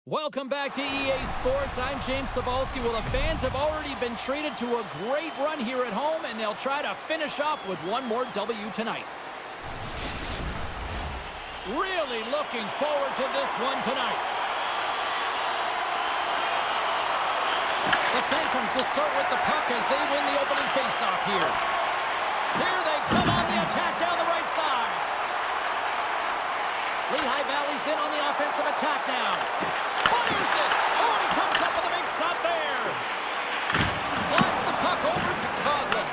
Welcome back to EA Sports. I'm James Cebulski. Well, the fans have already been treated to a great run here at home, and they'll try to finish up with one more W tonight. Really looking forward to this one tonight. The Phantoms will start with the puck as they win the opening faceoff here. Here they come on the attack down the right side. Lehigh Valley's in on the offensive attack now. Fires it! Oh, and he comes up with a big stop there. Slides the puck over to Coughlin.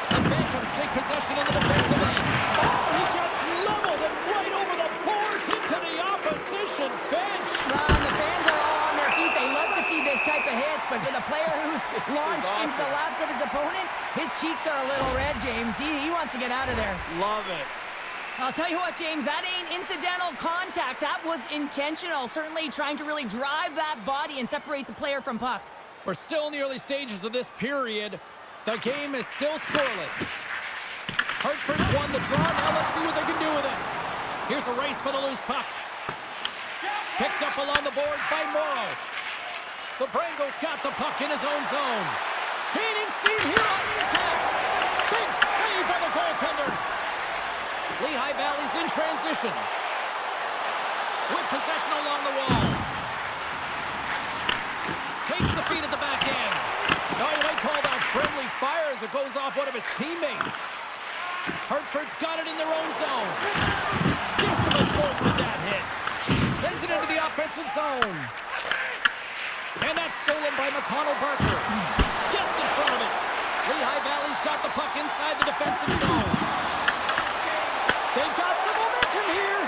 The Phantoms take possession on the defensive end. Oh, he gets leveled and right over the boards into the opposition bench. And the fans are all on their feet. They love to see this type of hits, but for the player who's launched into the laps of his opponent, his cheeks are a little red, James. He wants to get out of there. Love it. I'll tell you what, James, that ain't incidental contact. That was intentional, certainly trying to really drive that body and separate the player from puck. We're still in the early stages of this period. The game is still scoreless. Hartford's won the draw. Now let's see what they can do with it. Here's a race for the loose puck. Picked up along the boards by Morrow. Sabrango's got the puck in his own zone. Gaining steam here on the attack. Big save by the goaltender. Lehigh Valley's in transition. With possession along the wall. Takes the feed at the back end. Oh, you might call that friendly fire as it goes off one of his teammates. Hartford's got it in their own zone. Gives him a jolt with that hit. Sends it into the offensive zone. And that's stolen by McConnell Barker. Gets in front of it. Lehigh Valley's got the puck inside the defensive zone. They've got some momentum here.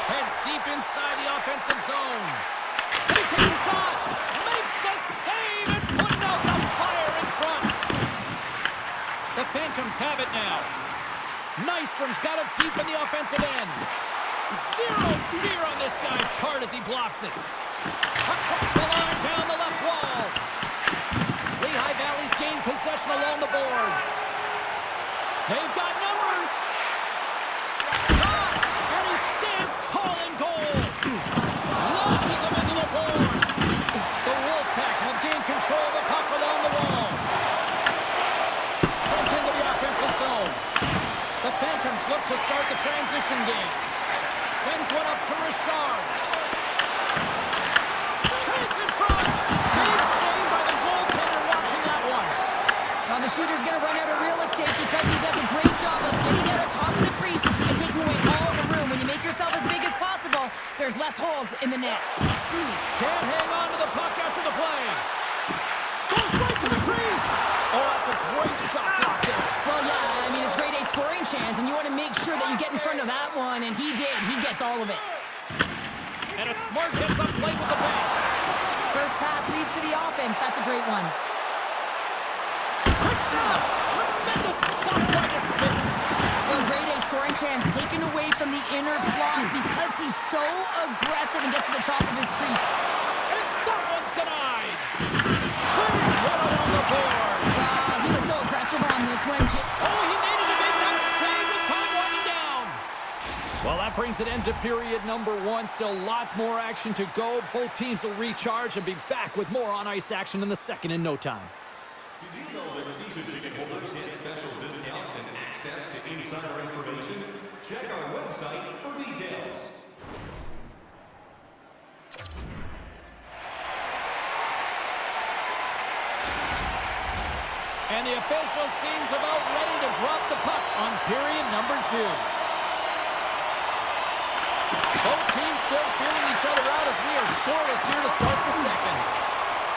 Heads deep inside the offensive zone. And he takes a shot. Makes the save and putting out the fire in front. The Phantoms have it now. Nystrom's got it deep in the offensive end. Zero fear on this guy's part as he blocks it. Across the line, down the left wall. Lehigh Valley's gained possession along the boards. They've got numbers. Shot, and he stands tall in goal. Launches him into the boards. The Wolfpack have gained control of the puck along the wall. Sent into the offensive zone. The Phantoms look to start the transition game. Sends one up to Richard. Chase in front. Big save by the goaltender watching that one. Well, the shooter's going to run out of real estate because he does a great job of getting out on top of the crease and taking away all the room. When you make yourself as big as possible, there's less holes in the net. Can't hang on to the puck after the play. Goes right to the crease. Oh, that's a great shot blocked there. Well, yeah, I mean, it's grade A scoring chance, and you want to make sure that you get in front of that one, and he did. He gets all of it. And a smart gets up late with the back. First pass leads to the offense. That's a great one. Quick shot. Tremendous stop by the stick. Well, grade A scoring chance taken away from the inner slot because he's so aggressive and gets to the top of his crease. And that one's denied. Big hit along the boards. He was so aggressive on this one. Oh, he needed to make that save with time running down. Well, that brings an end to period number one. Still lots more action to go. Both teams will recharge and be back with more on-ice action in the second in no time. Did you know that season ticket holders get special discounts and access to insider information? Check our website for details. And the official seems about ready to drop the puck on period number two. Both teams still feeling each other out as we are scoreless here to start the second.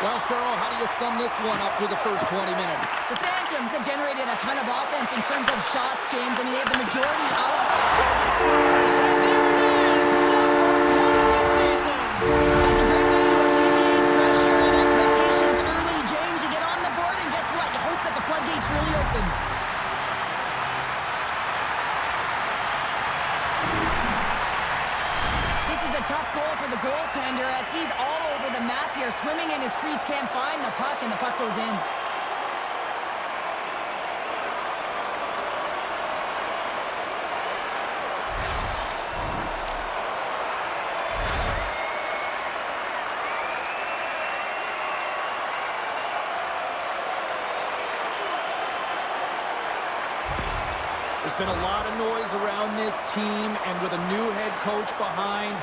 Well, Cheryl, how do you sum this one up through the first 20 minutes? The Phantoms have generated a ton of offense in terms of shots, James. I mean, they have the majority of scores. And there it is, number one this season. It's a great way to alleviate pressure and expectations early, James. You get on the board, and guess what? You hope that the floodgates really open. This is a tough goal for the goaltender as he's all over the map here, swimming in his crease, can't find the puck, and the puck goes in. There's been a lot of noise around this team, and with a new head coach behind,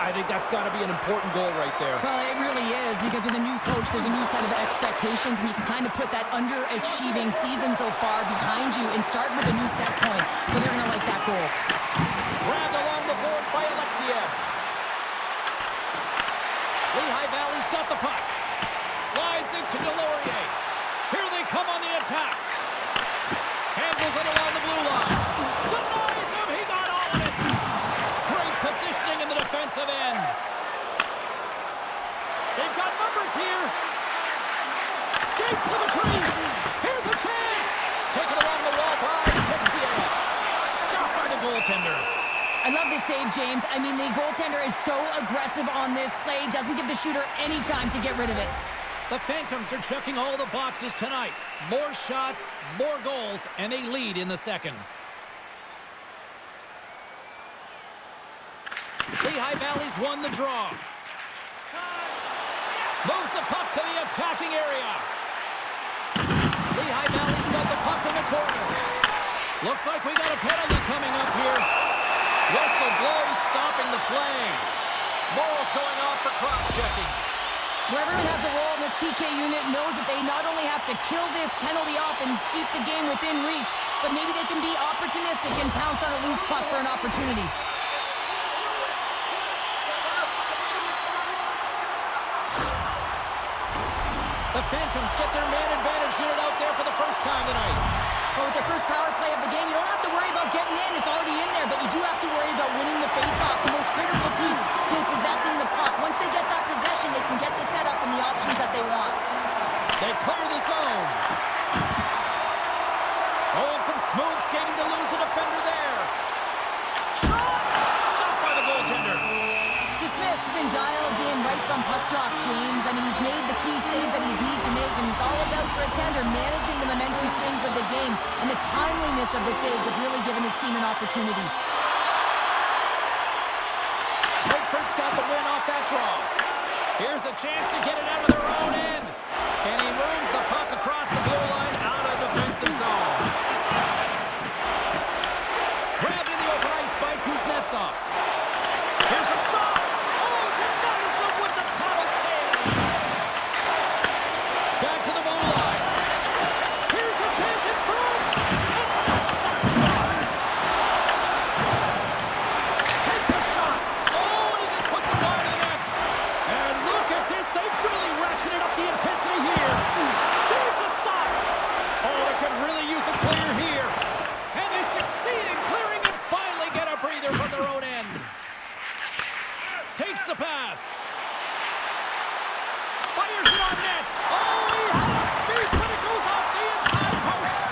I think that's got to be an important goal right there. Well, it really is, because with a new coach, there's a new set of expectations, and you can kind of put that underachieving season so far behind you and start with a new set point. So they're going to like that goal. Grabbed along the board by Alexiev. Lehigh Valley's got the puck. Slides into Delorier. Here they come on the attack. Handles it along the blue line. Denies him. He got all of it. Great positioning in the defensive end. They've got numbers here. Skates to the crease. Here's a chance. Taken along the wall by Teixeira. Stopped by the goaltender. I love this save, James. I mean, the goaltender is so aggressive on this play. Doesn't give the shooter any time to get rid of it. The Phantoms are checking all the boxes tonight. More shots, more goals, and a lead in the second. Lehigh Valley's won the draw. Moves the puck to the attacking area. Lehigh Valley's got the puck in the corner. Looks like we got a penalty coming up here. Whistle blows, stopping the play. Morrill's going off for cross-checking. Whoever has a role in this PK unit knows that they not only have to kill this penalty off and keep the game within reach, but maybe they can be opportunistic and pounce on a loose puck for an opportunity. The Phantoms get their man advantage unit out there for the first time tonight. Well, with their first power play of the game, you don't have to worry about getting in. It's already in there, but you do have to worry about winning the faceoff, the most critical piece to possessing the puck. Once they get that possession, they can get the setup and the options that they want. They clear the zone. Oh, and some smooth skating to lose the defender there. Shot! Stopped by the goaltender. Smith's been dialed in right from puck drop, James. I mean, he's made the key saves that he's need to make, and it's all about, for a tender, managing the momentum swings of the game, and the timeliness of the saves have really given his team an opportunity. Hartford's got the win off that draw. Here's a chance to get it out of their own end, and he moves the puck across the blue line out of defensive zone. Grabbed in the open ice by Kuznetsov. Here's a shot. The pass. Fires it on net. Oh, he had a beat, but it goes off the inside post.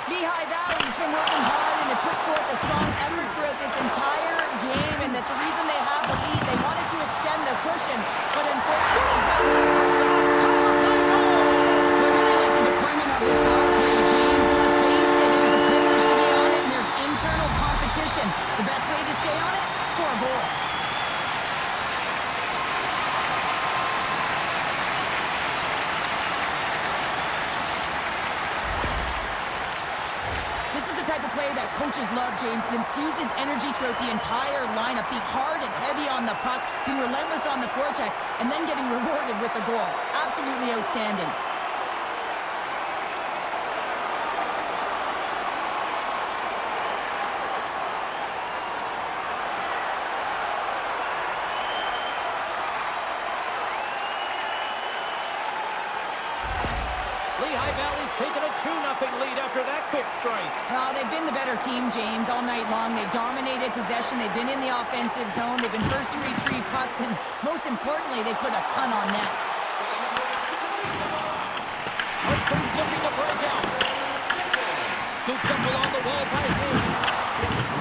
Lehigh Valley's been working hard and have put forth a strong effort throughout this entire game, and that's the reason they have the lead. They wanted to extend their cushion, but unfortunately, power play goal. I really like the deployment of this power play, James. And let's face it, it is a privilege to be on it, and there's internal competition. The best way to stay on it, score a goal. That coaches love, James. It infuses energy throughout the entire lineup. Being hard and heavy on the puck, being relentless on the forecheck, and then getting rewarded with a goal. Absolutely outstanding. Lehigh Valley's taken a 2-0 lead after that quick strike. Well, they've been the better team, James, all night long. They've dominated possession. They've been in the offensive zone. They've been first to retrieve pucks, and most importantly, they put a ton on net. Hartford's looking to break out. Scooped up along the wall by Hayes.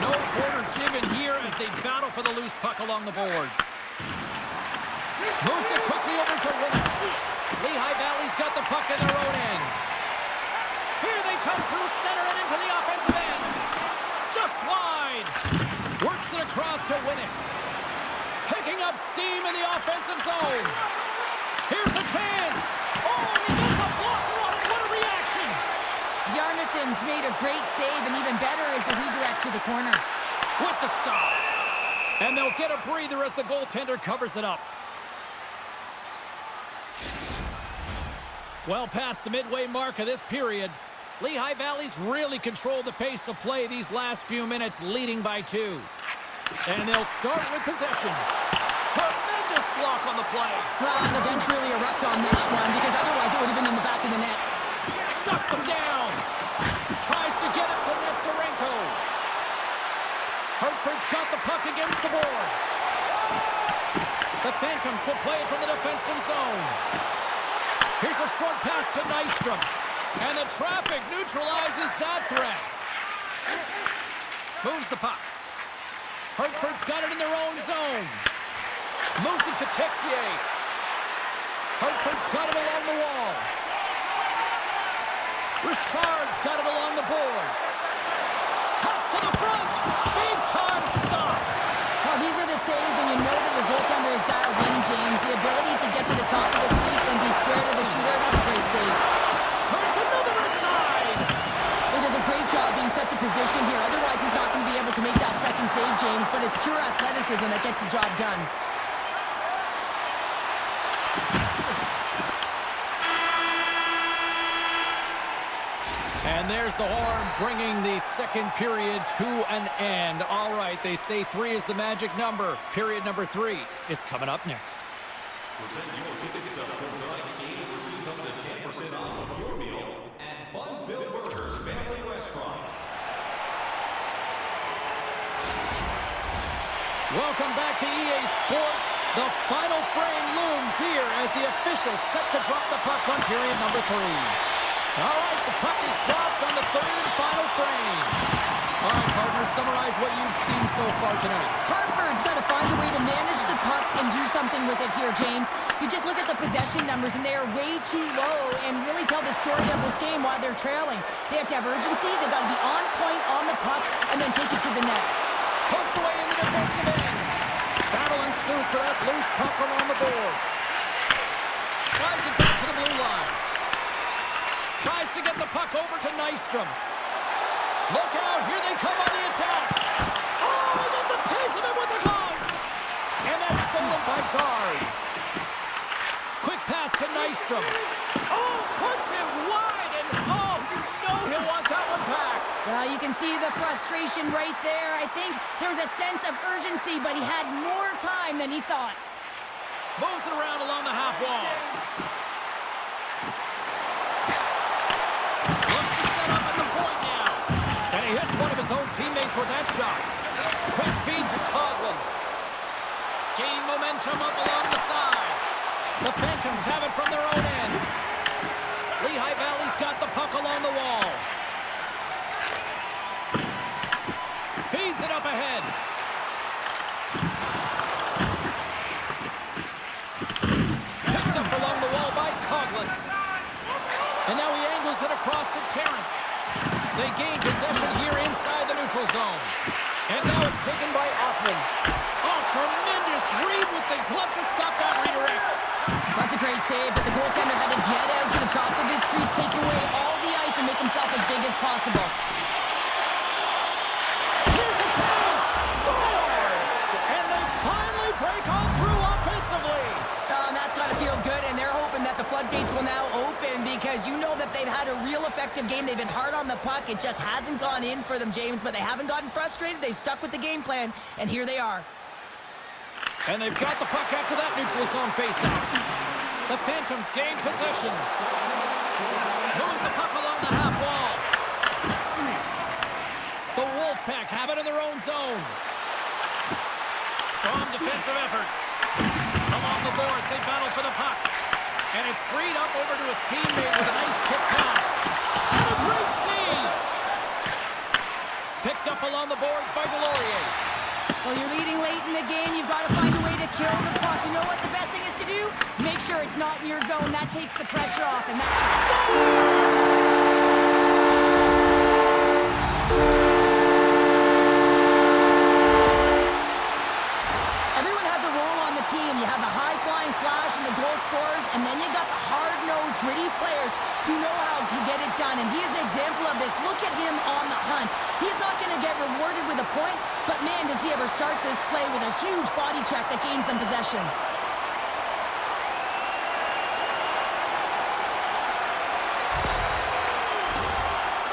No quarter given here as they battle for the loose puck along the boards. Moves it quickly over to Winner. Lehigh Valley's got the puck in their own end. Here they come through center and into the offensive end. Just wide. Works it across to Winnick. Picking up steam in the offensive zone. Here's a chance. Oh, he gets a blocker on it. What a reaction. Yarnison Pearson's made a great save, and even better is the redirect to the corner. With the stop. And they'll get a breather as the goaltender covers it up. Well past the midway mark of this period, Lehigh Valley's really controlled the pace of play these last few minutes, leading by 2. And they'll start with possession. Tremendous block on the play. Well, the bench really erupts on that one, because otherwise it would have been in the back of the net. Shuts him down. Tries to get it to Nestorenko. Hartford's got the puck against the boards. The Phantoms will play it from the defensive zone. Here's a short pass to Nystrom. And the traffic neutralizes that threat. Moves the puck. Hartford's got it in their own zone. Moves it to Texier. Hartford's got it along the wall. Richard's got it along the boards. Cuts to the front. Big time stop. Well, these are the saves when you know that the goaltender is dialed in, James. The ability to get to the top of the crease and be square to the shooter, that's a great save. Turns another aside. He does a great job being set to position here. Otherwise, he's not going to be able to make that second save, James. But it's pure athleticism that gets the job done. And there's the horn, bringing the second period to an end. All right, they say 3 is the magic number. Period number 3 is coming up next. Present your ticket stub for tonight's game and receive up to 10% off of your meal at Bunsville Burgers Family Restaurant. Welcome back to EA Sports. The final frame looms here as the officials set to drop the puck on period number 3. All right, the puck is dropped on the third and final frame. All right, partners, summarize what you've seen so far tonight. Hartford's got to find a way to manage the puck and do something with it here, James. You just look at the possession numbers, and they are way too low, and really tell the story of this game while they're trailing. They have to have urgency. They've got to be on point on the puck and then take it to the net. Poked away in the defensive end. Battle ensues for that loose puck along the boards. Slides it back to the blue line. Tries to get the puck over to Nystrom. Look out, here they come on the attack. Oh, he gets a piece of it with the glove. And that's stolen by Guard. Quick pass to Nystrom. Oh, puts it wide, and oh, you know he'll want that one back. Well, you can see the frustration right there. I think there was a sense of urgency, but he had more time than he thought. Moves it around along the half wall. Looks to set up at the point now. And he hits one of his own teammates with that shot. Quick feed to Coughlin. Gain momentum up along the side. The Phantoms have it from their own end. Lehigh Valley's got the puck along the wall. Feeds it up ahead. Picked up along the wall by Coughlin. And now he angles it across to Terrence. They gain possession here inside the neutral zone. And now it's taken by Offman. Oh, tremendous read with the glove to stop that redirect. That's a great save, but the goaltender had to get out to the top of his crease, take away all the ice, and make himself as big as possible. Here's a chance! Scores! And they finally break on through offensively. And that's got to feel good, and they're hoping that the floodgates will now open because you know that they've had a real effective game. They've been hard on the puck. It just hasn't gone in for them, James, but they haven't gotten frustrated. They've stuck with the game plan, and here they are. And they've got the puck after that neutral zone faceoff. The Phantoms gain possession. Moves the puck along the half wall. The Wolfpack have it in their own zone. Strong defensive effort. Along the boards, they battle for the puck. And it's freed up over to his teammate with a nice kick pass. And a great save! Picked up along the boards by Delorier. Well, you're leading late in the game. You've got to find a way to kill the puck. You know what the best thing is to do? Make sure it's not in your zone. That takes the pressure off, and that scores! Everyone has a role on the team. You have the high-flying flash and the goal scorers, and then you got the hard-nosed, gritty players who know how to get it down, and he is the example of this. Look at him on the hunt. He's not going to get rewarded with a point, but man, does he ever start this play with a huge body check that gains them possession.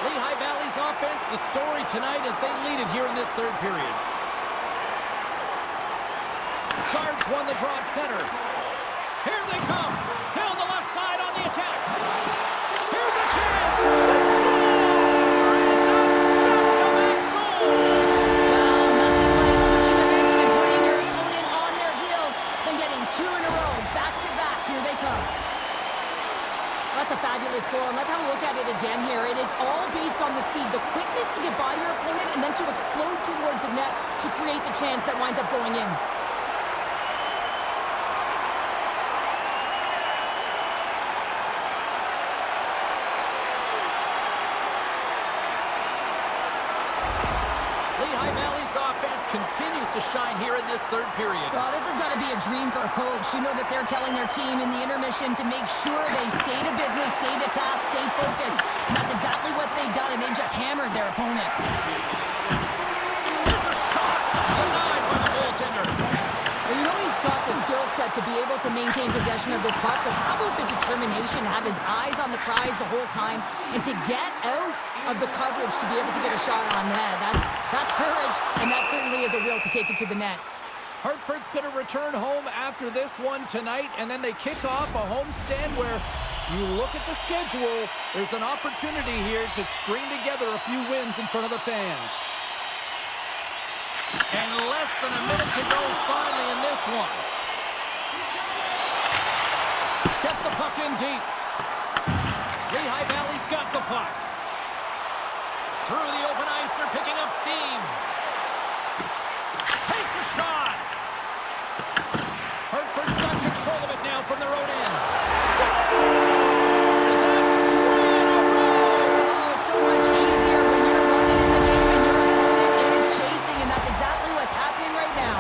Lehigh Valley's offense, the story tonight as they lead it here in this third period. Guards won the draw at center. Here they come. Down the left side on the attack. Here's a chance. They score! And that's back-to-back goals. Well, nothing like switching momentum and putting your opponent on their heels than getting two in a row. Back-to-back. Here they come. That's a fabulous goal, and let's have a look at it again here. It is all based on the speed, the quickness to get by your opponent, and then to explode towards the net to create the chance that winds up going in. Lehigh Valley's offense continues to shine here in this third period. Well, this has got to be a dream for a coach. You know that they're telling their team in the intermission to make sure they stay to business, stay to task, stay focused. And that's exactly what they've done, and they just hammered their opponent. There's a shot denied by the goaltender. Well, you know he's got the skill set to be able to maintain possession of this puck, but how about the determination to have his eyes on the prize the whole time and to get out of the coverage to be able to get a shot on net? That's courage, and that certainly is a will to take it to the net. Hartford's going to return home after this one tonight, and then they kick off a homestand where you look at the schedule, there's an opportunity here to string together a few wins in front of the fans. And less than a minute to go finally in this one. Gets the puck in deep. Lehigh Valley's got the puck. Through the open ice, they're picking up steam. Takes a shot. Hartford's got control of it now from their own end. Scores! That's 3 in a row! Oh, it's so much easier when you're running in the game and your opponent is chasing, and that's exactly what's happening right now.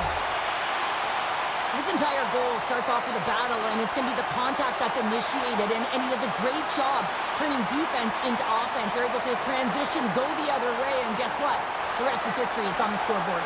This entire goal starts off with a battle, and it's going to be the contact that's initiated, and he does a great job turning defense into offense. They're able to transition, go the other way, and guess what? The rest is history. It's on the scoreboard.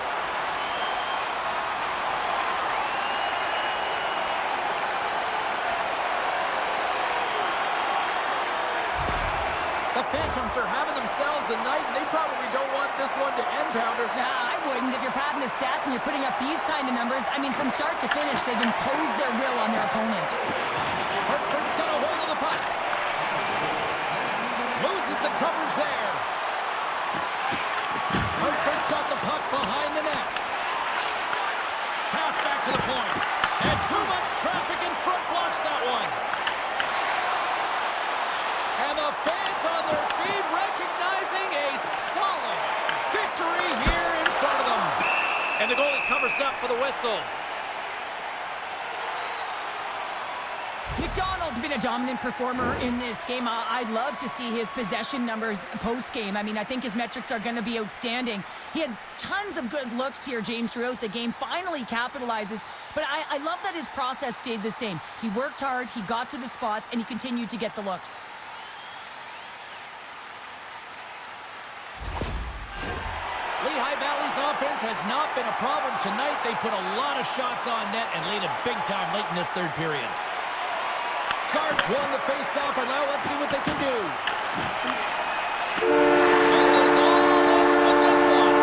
The Phantoms are having themselves a night, and they probably don't want this one to end, Pounder. Nah, I wouldn't. If you're padding the stats and you're putting up these kind of numbers, I mean, from start to finish, they've imposed their will on their opponent. Hartford's got a hold of the puck. Loses the coverage there. Hartford's got the puck behind the net. Pass back to the point. And too much traffic in front blocks that one. And the fans on their feet recognizing a solid victory here in front of them. And the goalie covers up for the whistle. McDonald's been a dominant performer in this game. I'd love to see his possession numbers post-game. I mean, I think his metrics are going to be outstanding. He had tons of good looks here, James, throughout the game. Finally capitalizes. But I love that his process stayed the same. He worked hard, he got to the spots, and he continued to get the looks. Lehigh Valley's offense has not been a problem tonight. They put a lot of shots on net and lead it big time late in this third period. Guards won the face-off, and now let's see what they can do. And it is all over with this one.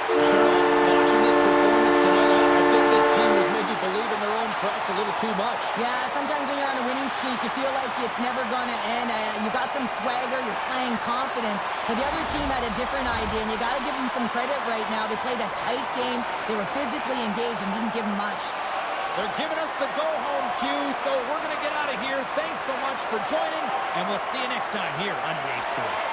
Sure, watching this performance tonight, I think this team was maybe believing their own press a little too much. Yeah, sometimes when you're on a winning streak, you feel like it's never going to end. You got some swagger, you're playing confident. But the other team had a different idea, and you got to give them some credit right now. They played a tight game. They were physically engaged and didn't give them much. They're giving us the go-home cue, so we're going to get out of here. Thanks so much for joining, and we'll see you next time here on EA Sports.